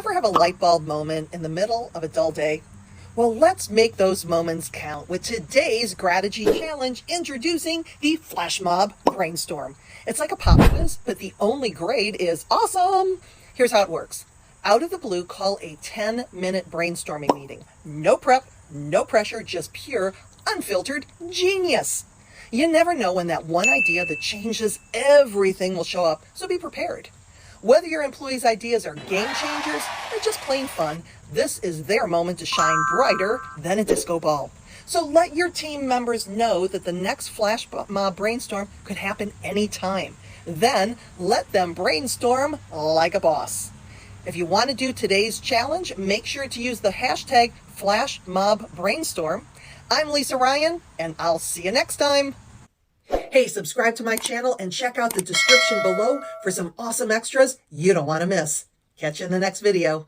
Ever have a light bulb moment in the middle of a dull day? Well, let's make those moments count with today's Grategy challenge, introducing the Flash Mob Brainstorm. It's like a pop quiz, but the only grade is awesome. Here's how it works. Out of the blue, call a 10-minute brainstorming meeting. No prep, no pressure, just pure, unfiltered genius. You never know when that one idea that changes everything will show up, so be prepared. Whether your employees' ideas are game changers or just plain fun, this is their moment to shine brighter than a disco ball. So let your team members know that the next Flash Mob Brainstorm could happen anytime. Then let them brainstorm like a boss. If you want to do today's challenge, make sure to use the hashtag Flash Mob Brainstorm. I'm Lisa Ryan, and I'll see you next time. Hey, subscribe to my channel and check out the description below for some awesome extras you don't want to miss. Catch you in the next video.